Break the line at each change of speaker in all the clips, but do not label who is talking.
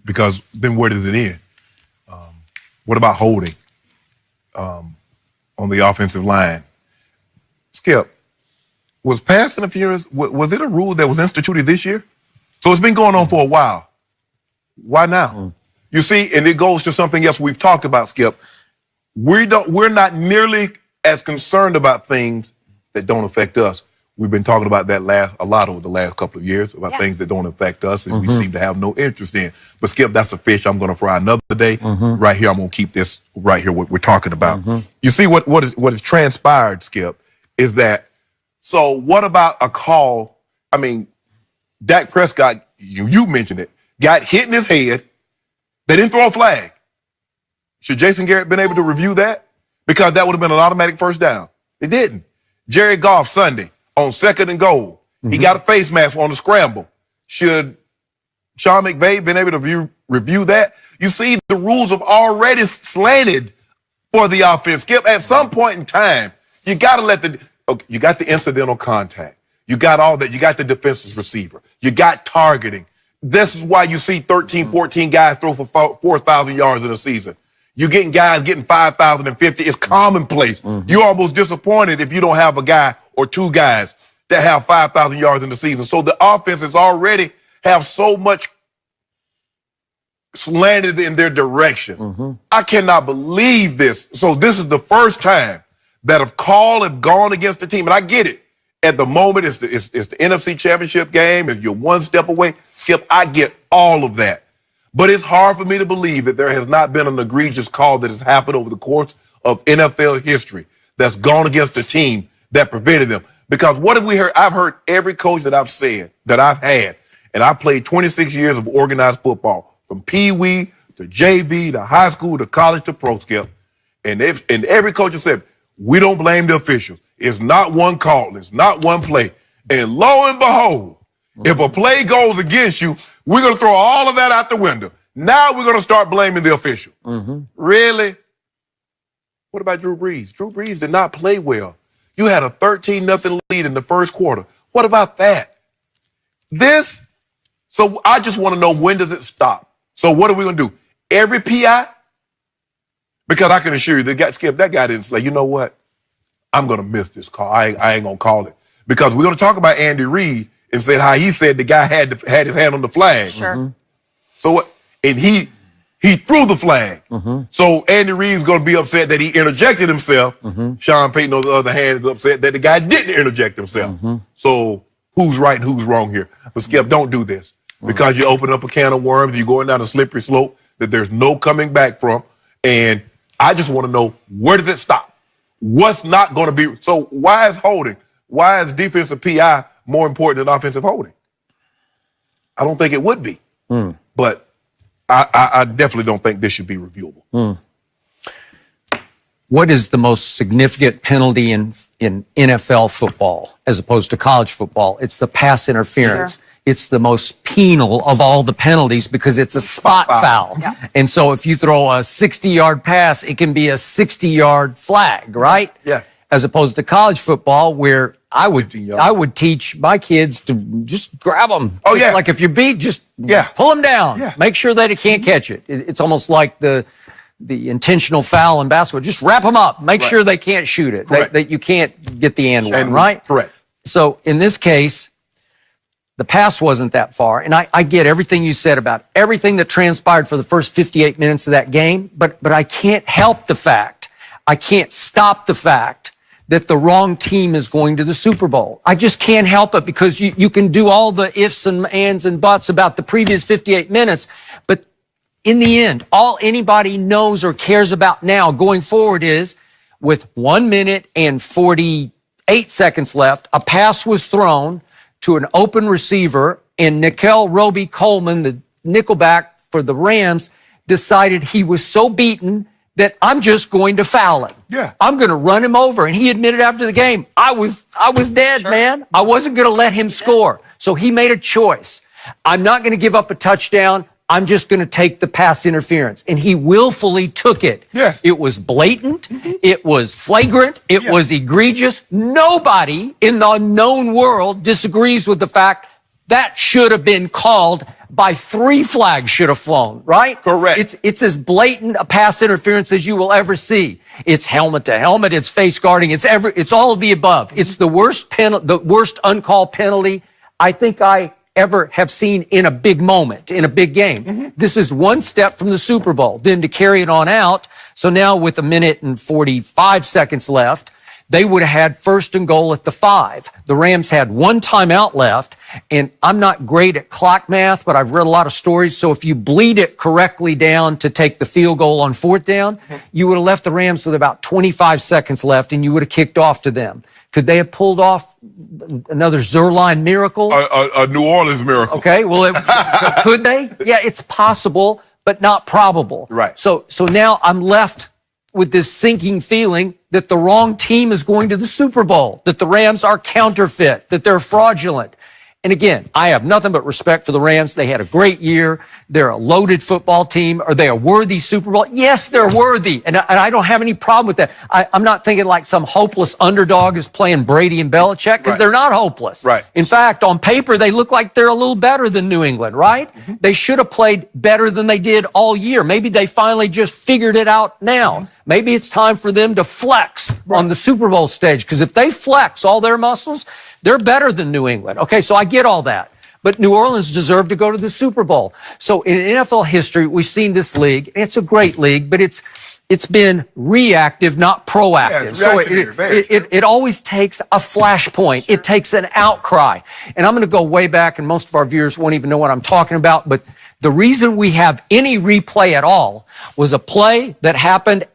because then where does it end? What about holding on the offensive line? Skip, was pass interference, was it a rule that was instituted this year? So it's been going on for a while. Why now? You see, and it goes to something else we've talked about, Skip. We're not nearly as concerned about things that don't affect us. We've been talking about that a lot over the last couple of years, about things that don't affect us and we seem to have no interest in. But Skip, that's a fish I'm going to fry another day. Right here, I'm going to keep this right here, what we're talking about. You see what has transpired, Skip, is that, so what about a call? I mean, Dak Prescott, you mentioned it, got hit in his head. They didn't throw a flag. Should Jason Garrett been able to review that? Because that would have been an automatic first down. It didn't. Jared Goff Sunday on 2nd and goal. He got a face mask on the scramble. Should Sean McVay been able to review that? You see, the rules have already slanted for the offense. Skip, at some point in time, you got to let you got the incidental contact. You got all that. You got the defenseless receiver. You got targeting. This is why you see 13, 14 guys throw for 4,000 yards in a season. You're getting guys getting 5,050. It's commonplace. You're almost disappointed if you don't have a guy or two guys that have 5,000 yards in the season. So the offenses already have so much slanted in their direction. I cannot believe this. So this is the first time that a call have gone against the team. And I get it. At the moment, it's the NFC Championship game, and you're one step away. Skip, I get all of that. But it's hard for me to believe that there has not been an egregious call that has happened over the course of NFL history that's gone against the team that prevented them. Because what have we heard? I've heard every coach that I've had, and I played 26 years of organized football, from Pee Wee to JV to high school to college to pro, Skip. And every coach has said, we don't blame the officials. It's not one call. It's not one play. And lo and behold, if a play goes against you, we're going to throw all of that out the window. Now we're going to start blaming the official. Really? What about Drew Brees? Drew Brees did not play well. You had a 13-0 lead in the first quarter. What about that? So I just want to know, when does it stop? So what are we going to do? Every PI? Because I can assure you, Skip, that guy didn't say, you know what? I'm going to miss this call. I ain't going to call it. Because we're going to talk about Andy Reid and said how he said the guy had his hand on the flag.
Sure.
So what? And he threw the flag. So Andy Reid's going to be upset that he interjected himself. Sean Payton, on the other hand, is upset that the guy didn't interject himself. So who's right and who's wrong here? But Skip, don't do this. Because you open up a can of worms, you're going down a slippery slope that there's no coming back from. And I just want to know, where does it stop? What's not going to be? So why is holding? Why is defensive PI more important than offensive holding? I don't think it would be. But I definitely don't think this should be reviewable.
What is the most significant penalty in NFL football as opposed to college football? It's the pass interference.
Sure.
It's the most penal of all the penalties because it's a spot foul.
Yeah.
And so if you throw a 60-yard pass, it can be a 60-yard flag, right?
Yeah.
As opposed to college football, where I would teach my kids to just grab them.
Oh, yeah.
Like if you're beat, just pull them down. Yeah. Make sure that it can't catch it. It's almost like the intentional foul in basketball. Just wrap them up. Make sure they can't shoot it. That you can't get the and one, right?
Correct.
So in this case, the pass wasn't that far. And I get everything you said about everything that transpired for the first 58 minutes of that game, but I can't help the fact, I can't stop the fact that the wrong team is going to the Super Bowl. I just can't help it, because you can do all the ifs and ands and buts about the previous 58 minutes, but in the end, all anybody knows or cares about now going forward is, with 1 minute and 48 seconds left, a pass was thrown to an open receiver, and Nickel Roby-Coleman, the nickelback for the Rams, decided he was so beaten that I'm just going to foul him.
Yeah.
I'm going to run him over. And he admitted after the game, I was dead, man. I wasn't going to let him score. So he made a choice. I'm not going to give up a touchdown. I'm just going to take the pass interference. And he willfully took it.
Yes.
It was blatant. It was flagrant. It was egregious. Nobody in the known world disagrees with the fact that should have been called by 3 flags should have flown, right?
Correct.
It's as blatant a pass interference as you will ever see. It's helmet to helmet, it's face guarding, it's all of the above. It's the worst uncalled penalty I think I ever have seen in a big moment, in a big game. This is one step from the Super Bowl. Then to carry it on out, so now with 1 minute and 45 seconds left, they would have had 1st and goal at the 5. The Rams had 1 timeout left, and I'm not great at clock math, but I've read a lot of stories. So if you bleed it correctly down to take the field goal on 4th down, you would have left the Rams with about 25 seconds left, and you would have kicked off to them. Could they have pulled off another Zerline miracle?
A New Orleans miracle.
Okay, well, could they? Yeah, it's possible, but not probable.
Right.
So now I'm left with this sinking feeling that the wrong team is going to the Super Bowl, that the Rams are counterfeit, that they're fraudulent. And again, I have nothing but respect for the Rams. They had a great year. They're a loaded football team. Are they a worthy Super Bowl? Yes, they're worthy. And I don't have any problem with that. I'm not thinking like some hopeless underdog is playing Brady and Belichick, because they're not hopeless.
Right.
In fact, on paper, they look like they're a little better than New England, right? They should have played better than they did all year. Maybe they finally just figured it out now. Maybe it's time for them to flex on the Super Bowl stage, because if they flex all their muscles, they're better than New England. Okay, so I get all that. But New Orleans deserved to go to the Super Bowl. So in NFL history, we've seen this league. It's a great league, but it's been reactive, not proactive. So it always takes a flashpoint. It takes an outcry. And I'm going to go way back, and most of our viewers won't even know what I'm talking about. But the reason we have any replay at all was a play that happened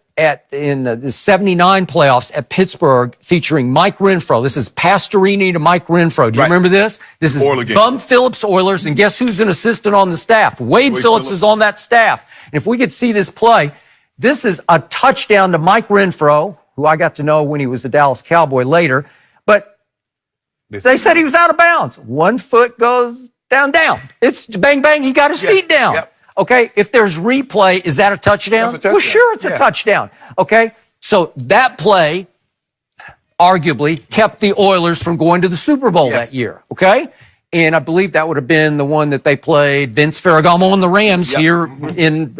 in the 79 playoffs at Pittsburgh featuring Mike Renfro. This is Pastorini to Mike Renfro. Do you remember this? This is Bum Phillips Oilers, and guess who's an assistant on the staff? Wade Phillips is on that staff. And if we could see this play, this is a touchdown to Mike Renfro, who I got to know when he was a Dallas Cowboy later, but they said he was out of bounds. 1 foot goes down. It's bang, bang, he got his feet down.
Yep.
Okay, if there's replay, is that a touchdown?
That's a touchdown.
Well, sure, it's a touchdown. Okay, so that play arguably kept the Oilers from going to the Super Bowl that year. Okay, and I believe that would have been the one that they played Vince Ferragamo and the Rams here in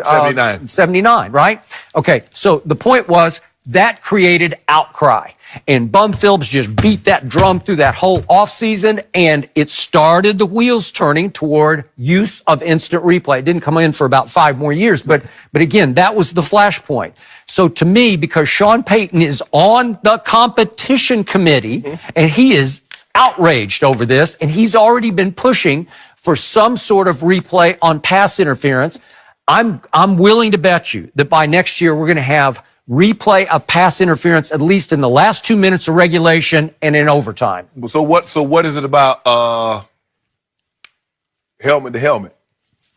79, right? Okay, so the point was that created outcry. And Bum Phillips just beat that drum through that whole offseason, and it started the wheels turning toward use of instant replay. It didn't come in for about 5 more years, but again, that was the flashpoint. So to me, because Sean Payton is on the competition committee, and he is outraged over this, and he's already been pushing for some sort of replay on pass interference, I'm willing to bet you that by next year we're going to have replay of pass interference at least in the last 2 minutes of regulation and in overtime.
So what is it about helmet to helmet?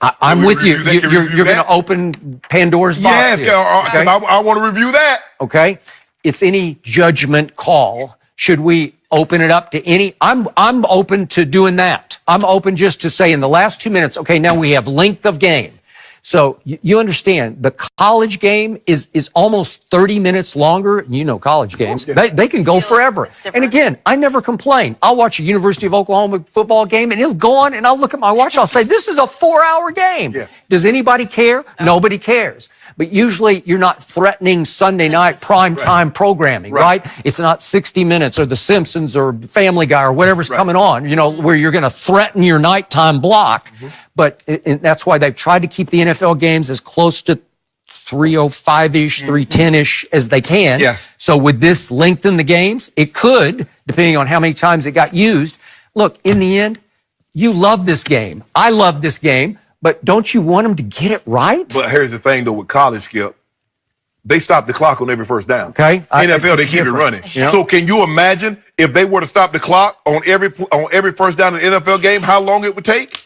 I'm with you. You're going to open Pandora's box.
Yes, I want to review that.
Okay, it's any judgment call. Should we open it up to any? I'm open to doing that. I'm open just to say in the last 2 minutes. Okay, now we have length of game. So you understand, the college game is almost 30 minutes longer. You know college games. They can go forever. And again, I never complain. I'll watch a University of Oklahoma football game, and it'll go on, and I'll look at my watch, and I'll say, this is a 4-hour game. Does anybody care? Nobody cares. But usually you're not threatening Sunday night primetime programming, right? It's not 60 Minutes or The Simpsons or Family Guy or whatever's coming on, where you're going to threaten your nighttime block. But that's why they've tried to keep the NFL games as close to 3:05-ish, 3:10-ish as they can.
Yes.
So would this lengthen the games? It could, depending on how many times it got used. Look, in the end, you love this game. I love this game. But don't you want them to get it right?
But here's the thing, though, with college, Skip. They stop the clock on every first down.
Okay.
NFL, they keep it running. Yeah. So can you imagine if they were to stop the clock on every first down in the NFL game, how long it would take?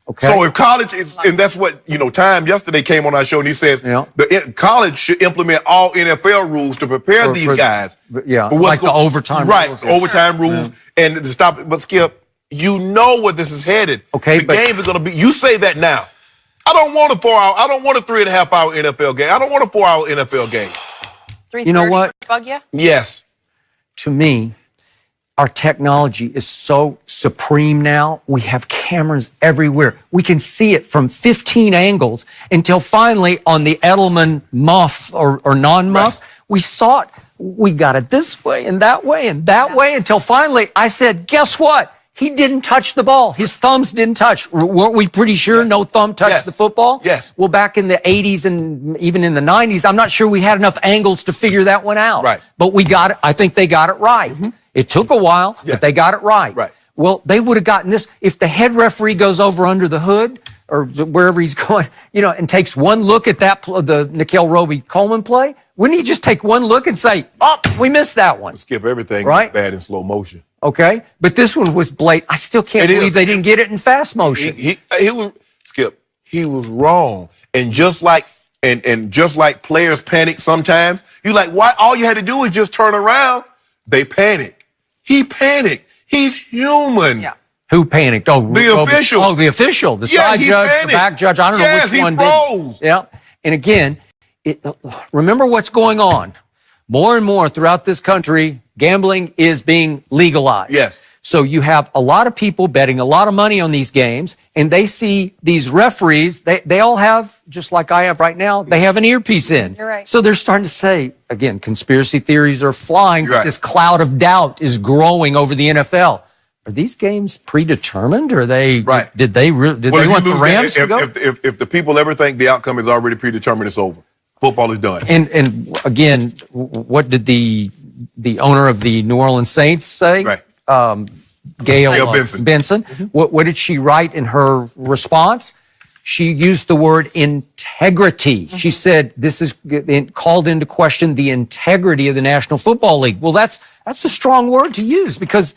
Okay. So if college is, and that's what, Time yesterday came on our show and he says the college should implement all NFL rules to prepare these guys. For
like the overtime rules.
Right, overtime rules and to stop it. But Skip, you know where this is headed. Okay, the game is going to be. You say that now. I don't want a 4-hour. I don't want a 3.5-hour NFL game. I don't want a 4-hour NFL game.
You know what?
Bug you?
Yes.
To me, our technology is so supreme now. We have cameras everywhere. We can see it from 15 angles until finally on the Edelman muff or non-muff, we saw it. We got it this way and that way and that way until finally I said, guess what? He didn't touch the ball. His thumbs didn't touch. Weren't we pretty sure no thumb touched the football?
Yes.
Well, back in the 80s and even in the 90s, I'm not sure we had enough angles to figure that one out.
Right.
But we got it. I think they got it right. It took a while, but they got it right.
Right.
Well, they would have gotten this if the head referee goes over under the hood or wherever he's going, and takes one look at that, the Nickel Roby-Coleman play. Wouldn't he just take one look and say, oh, we missed that one?
Skip everything
Right.
bad in slow motion.
Okay. But this one was blatant. I still can't believe they didn't get it in fast motion.
He was Skip. He was wrong, and just like players panic sometimes, you like why? All you had to do was just turn around. They panic. He panicked. He's human.
Yeah. Who panicked? Oh,
the official.
Oh, the official. The side judge,
panicked.
the back judge. I don't know which one
froze.
did. Yeah. And again, remember what's going on. More and more throughout this country, gambling is being legalized.
Yes.
So you have a lot of people betting a lot of money on these games, and they see these referees, they all have, just like I have right now, they have an earpiece in.
You're right.
So they're starting to say, again, conspiracy theories are flying,
You're
but
right.
this cloud of doubt is growing over the NFL. Are these games predetermined? Or they
Right.
did they want the Rams to go?
If the people ever think the outcome is already predetermined, it's over. Football is done.
And again, what did the owner of the New Orleans Saints say?
Right.
Gail
Benson.
What did she write in her response? She used the word integrity. She said this is called into question the integrity of the National Football League. Well, that's a strong word to use because